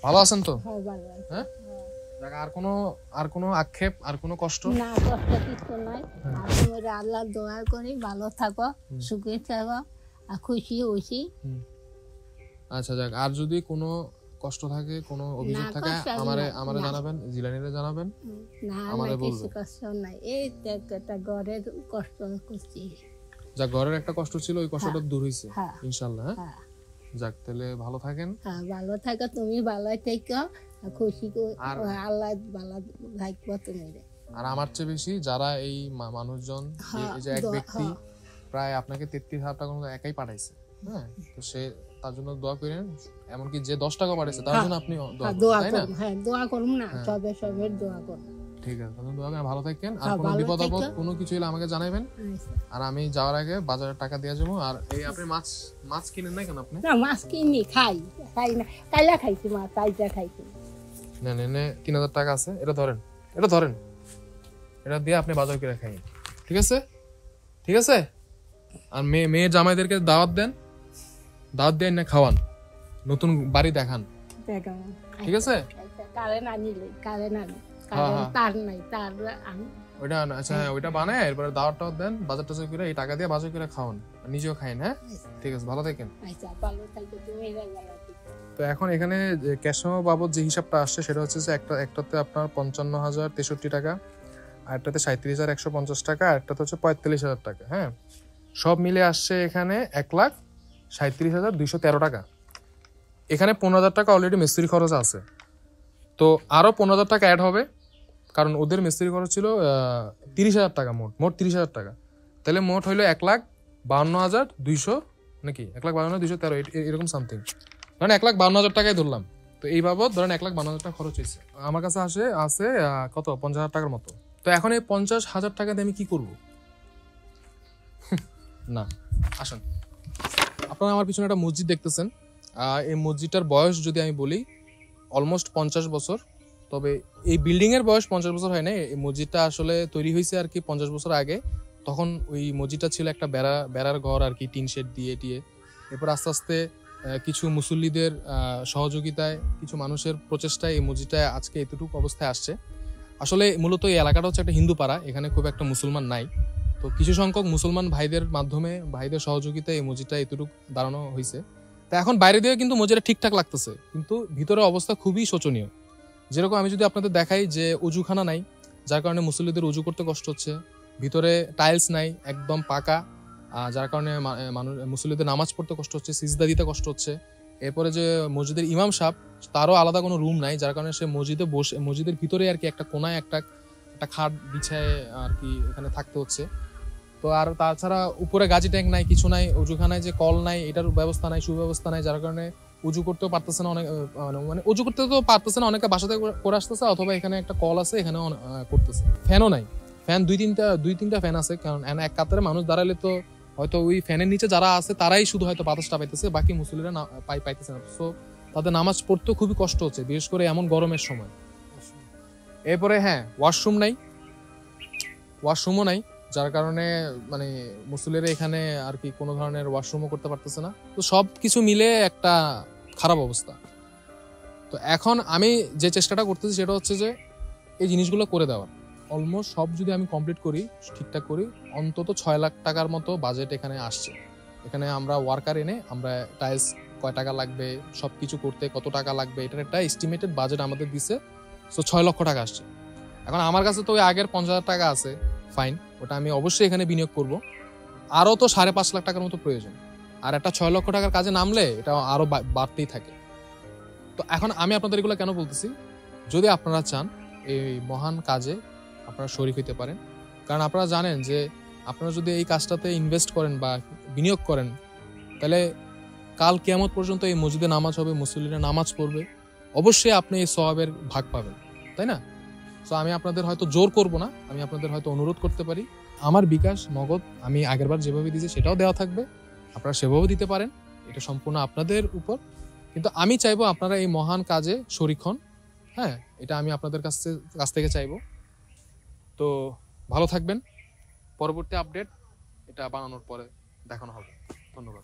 ভালো আছেন তো? হ্যাঁ ভালো আছি। হ্যাঁ, আর কোনো আক্ষেপ আর কোনো কষ্ট না, কষ্ট কিছু নাই। আর তোমরা আল্লাহ দোয়া করি ভালো থাকো, সুখে থাকো আর খুশি হইছি। আচ্ছা যাক, আর যদি কোনো কষ্ট থাকে, কোনো অভিযোগ থাকে আমারে জানাবেন, জিলানিরে জানাবেন। না, আমারে কিছু বলবেন। কষ্ট নাই। এই একটা ঘরের কষ্ট করছি। যা ঘরের একটা কষ্ট ছিল, ওই কষ্টটা দূর হইছে হ্যাঁ। ইনশাআল্লাহ। হ্যাঁ, যাক, তাহলে ভালো থাকেন। হ্যাঁ ভালো থাকো, তুমি ভালো থেকো আর খুশি আল্লাহ ভালো রাখবো তুমি। আর আমার চেয়ে বেশি যারা এই মানুষজন, এই যে এক ব্যক্তি প্রায় আপনাকে 33,000 টাকা মতো একাই পাঠাইছে, হ্যাঁ, তো সে তার জন্য দোয়া করেন। এমনকি যে 10 টাকা পাঠাইছে তার জন্য আপনি দোয়া করুন, তাই না? হ্যাঁ, দোয়া করুন না, সবে দোয়া করুন। ঠিক আছে, তাহলে দোয়া করেন, ভালো থাকেন। আর কোনো বিপদ আপদ কোনো কিছু হলে আমাকে জানাবেন। আর আমি যাওয়ার আগে বাজারে টাকা দিয়ে যাবো। আর এই আপনি মাছ কিনেন না কেন? আপনি না, মাছ কিনি খাই না, কাইলা খাইছি মাছ, কাইটা খাইছি। না 3,000 টাকা আছে, এটা ধরেন, এটা দিয়ে আপনি বাজার করে খাই, ঠিক আছে? ঠিক আছে। আর মেয়ে জামাইদেরকে দাওয়াত দেন না, খাওয়ান, নতুন বাড়ি দেখান, ঠিক আছে? কারেন্ট আনিলে তার নাই, তার ওইটা আচ্ছা, হ্যাঁ ওইটা বানায় এরপরে দাওয়াতটা দেন, বাজার টাজার করে এই টাকা দিয়ে বাজার করে খাওয়ান, নিজেও খাইন। হ্যাঁ ঠিক আছে, ভালো থাকেন। তো এখন এখানে ক্যাশ বাবদ যে হিসাবটা আসছে সেটা হচ্ছে যে একটাতে আপনার 55,063 টাকা, আর একটাতে 37,150 টাকা, আর একটাতে হচ্ছে 45,000 টাকা। হ্যাঁ, সব মিলে আসছে এখানে 1,37,213 টাকা। এখানে 15,000 টাকা অলরেডি মিস্ত্রি খরচ আছে, তো আরো 15,000 টাকা অ্যাড হবে, কারণ ওদের মিস্ত্রি খরচ ছিল 30,000 টাকা, মোট 30,000 টাকা। তাহলে মোট হইলো 1,52,200 নাকি 1,52,213 এরকম সামথিং, মানে 1,52,000 টাকায় ধরলাম। তো এই বাবদ ধরেন 1,52,000 টাকা খরচ হয়েছে। আমার কাছে আছে কত 50,000 টাকার মতো। তো এখন এই 50,000 টাকা দিয়ে আমি কি করব? না, আসুন, আপনারা আমার পিছনে একটা মসজিদ দেখতেছেন। এই মসজিদটার বয়স যদি আমি বলি অলমোস্ট 50 বছর। তবে এই বিল্ডিং এর বয়স 50 বছর হয় না, এই মসজিদটা আসলে তৈরি হয়েছে আর কি 50 বছর আগে। তখন ওই মসজিদটা ছিল একটা বেড়ার ঘর আর কি, টিন শেড দিয়ে এরপর আস্তে আস্তে কিছু মুসল্লিদের সহযোগিতায়, কিছু মানুষের প্রচেষ্টায় এই মসজিদটা আজকে এতটুকু অবস্থায় আসছে। আসলে মূলত এই এলাকাটা হচ্ছে একটা হিন্দু পাড়া, এখানে খুব একটা মুসলমান নাই। তো কিছু সংখ্যক মুসলমান ভাইদের মাধ্যমে, ভাইদের সহযোগিতায় এই মসজিদটা এতটুকু দাঁড়ানো হয়েছে। তা এখন বাইরে দিয়ে কিন্তু মসজিদটা ঠিকঠাক লাগতেছে, কিন্তু ভিতরে অবস্থা খুবই শোচনীয়। যেরকম আমি যদি আপনাদের দেখাই যে অজুখানা নাই, যার কারণে মুসল্লিদের অজু করতে কষ্ট হচ্ছে। ভিতরে টাইলস নাই, একদম পাকা, যার কারণে মুসল্লিদের নামাজ পড়তে কষ্ট হচ্ছে, সিজদা দিতে কষ্ট হচ্ছে। এরপরে যে মসজিদের ইমাম সাহেব, তারও আলাদা কোনো রুম নাই, যার কারণে সে মসজিদে বসে, মসজিদের ভিতরে আর কি একটা কোনায় একটা খাট বিছায় আর কি এখানে থাকতে হচ্ছে। তো আর তাছাড়া উপরে গাজি ট্যাঙ্ক নাই, কিছু নাই, অজুখানায় যে কল নাই এটার ব্যবস্থা নাই, সুব্যবস্থা নাই, যার কারণে উজু করতেও পারতেছে না অনেক, মানে উজু করতে তো পারতেছে না, অনেকে বাসাতে করে আসতেছে, অথবা এখানে একটা কল আছে এখানে করতেছে। ফ্যানও নাই, ফ্যান দুই তিনটা ফ্যান আছে, কারণ এক কাতারে মানুষ দাঁড়ালে তো হয়তো ওই ফ্যানের নিচে যারা আছে তারাই শুধু হয়তো বাতাসটা পাইতেছে, বাকি মুসলিমরা পাইতেছে না। সো তাদের নামাজ পড়তেও খুবই কষ্ট হচ্ছে, বিশেষ করে এমন গরমের সময়। এরপরে হ্যাঁ, ওয়াশরুমও নাই, যার কারণে মানে মুসলিমরা এখানে আর কি কোনো ধরনের ওয়াশরুমও করতে পারতেছে না। তো সব কিছু মিলে একটা খারাপ অবস্থা। তো এখন আমি যে চেষ্টাটা করতেছি সেটা হচ্ছে যে এই জিনিসগুলো করে দেওয়ার। অলমোস্ট সব যদি আমি কমপ্লিট করি, ঠিকঠাক করি, অন্তত 6 লাখ টাকার মতো বাজেট এখানে আসছে। এখানে আমরা ওয়ার্কার এনে আমরা টাইলস কয় টাকা লাগবে, সব কিছু করতে কত টাকা লাগবে, এটার একটা এস্টিমেটেড বাজেট আমাদের দিছে। সো 6 লক্ষ টাকা আসছে। এখন আমার কাছে তো ওই আগের 50,000 টাকা আছে, ফাইন, ওটা আমি অবশ্যই এখানে বিনিয়োগ করব। আরও তো 5.5 লাখ টাকার মতো প্রয়োজন, আর একটা 6 লক্ষ টাকার কাজে নামলে এটা আরও বাড়তেই থাকে। তো এখন আমি আপনাদের এগুলো কেন বলতেছি, যদি আপনারা চান এই মহান কাজে আপনারা শরীক হইতে পারেন, কারণ আপনারা জানেন যে আপনারা যদি এই কাজটাতে ইনভেস্ট করেন বা বিনিয়োগ করেন, তাহলে কাল কিয়ামত পর্যন্ত এই মসজিদে নামাজ হবে, মুসল্লিরা নামাজ পড়বে, অবশ্যই আপনি এই সওয়াবের ভাগ পাবেন, তাই না? তো আমি আপনাদের হয়তো জোর করব না, আমি আপনাদের হয়তো অনুরোধ করতে পারি। আমার বিকাশ নগদ আমি আগেরবার যেভাবে দিয়েছি সেটাও দেওয়া থাকবে, আপনারা সেভাবেও দিতে পারেন, এটা সম্পূর্ণ আপনাদের উপর। কিন্তু আমি চাইবো আপনারা এই মহান কাজে শরীক হন। হ্যাঁ, এটা আমি আপনাদের কাছ থেকে চাইবো। তো ভালো থাকবেন, পরবর্তী আপডেট এটা বানানোর পরে দেখানো হবে। ধন্যবাদ।